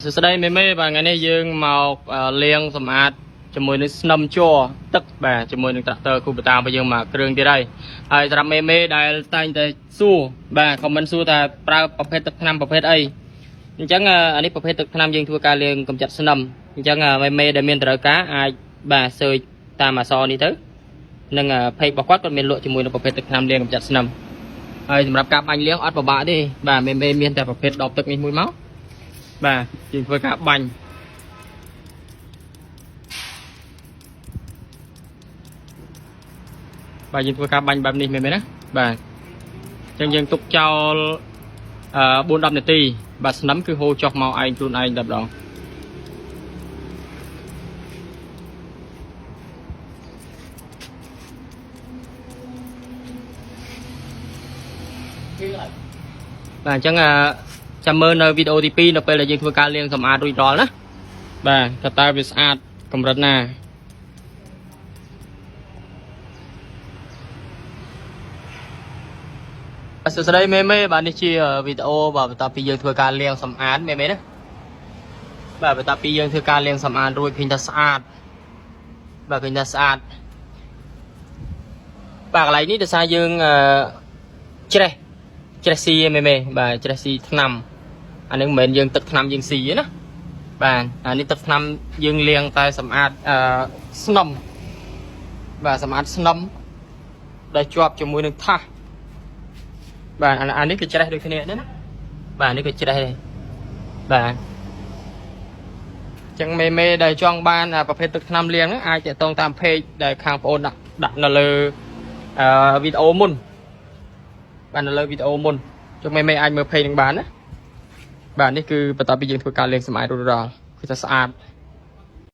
Sau đây mấy bà ngày nay dương màu liên sầm ạt cho mùi nước nâm chua tức bà cho mùi nước tractor khu tàu bây giờ mà kêu đi đây ai làm mê đại tay tay xua bà không mình xua ta praประเภท ទឹក năm ប្រភេទ អី អញ្ចឹងអានេះប្រភេទទឹកថ្នាំយើងធ្វើការលាងកម្ចាត់ស្នឹមអញ្ចឹងមេដែលមានត្រូវការអាចបាទសើចតាមអសរនេះទៅនឹងភ័យរបស់គាត់គាត់មានលក់ជាមួយនឹងប្រភេទទឹកថ្នាំលាងកម្ចាត់ស្នឹមហើយសម្រាប់ការបាញ់លាងអត់ពិបាកទេបាទមេមានតែប្រភេទដបទឹកនេះមួយមកបាទយើងធ្វើការបាញ់បាទយើងធ្វើការបាញ់បែបនេះមែនទេណាបាទអញ្ចឹងយើងទុកចោល4-10 នាទីបាទស្នឹមគឺហូរចុះមកឯងខ្លួនឯងតែម្ដងបាទអញ្ចឹងចាំមើលនៅវីដេអូទី2នៅពេលដែលយើងធ្វើការលាងសម្អាតរួចរាល់ណាបាទតើវាស្អាតកម្រិតណាសួស្តីមេបាទនេះជាវីដេអូបាទបន្ទាប់ពីយើងធ្វើការលាងសម្អាតមេណាបាទបន្ទាប់ពីយើងធ្វើការលាងសម្អាតរួចឃើញថាស្អាតបាទឃើញថាស្អាតបាទកន្លែងនេះដោយសារយើងច្រេះស៊ីមេបាទច្រេះស៊ីថ្នាំអានេះមិនមែនយើងទឹកថ្នាំយើងស៊ីទេណាបាទអានេះទឹកថ្នាំយើងលាងតែសម្អាតស្នឹមបាទសម្អាតស្នឹមដែលជាប់ជាមួយនឹងថាសបាទអានេះគឺច្រេះដូចគ្នាណាបាទនេះគឺច្រេះទេបាទចឹងមេដែលចង់បានប្រភេទទឹកថ្នាំលាងហ្នឹងអាចតតងតាមเพจដែលខាងបងអូនដាក់នៅលើវីដេអូមុនបាទនៅលើវីដេអូមុនចឹងមេអាចមើលเพจនឹងបានណាបាទនេះគឺបន្ទាប់ពីយើងធ្វើការលាងសម្អាតរួចរាល់គឺថាស្អាត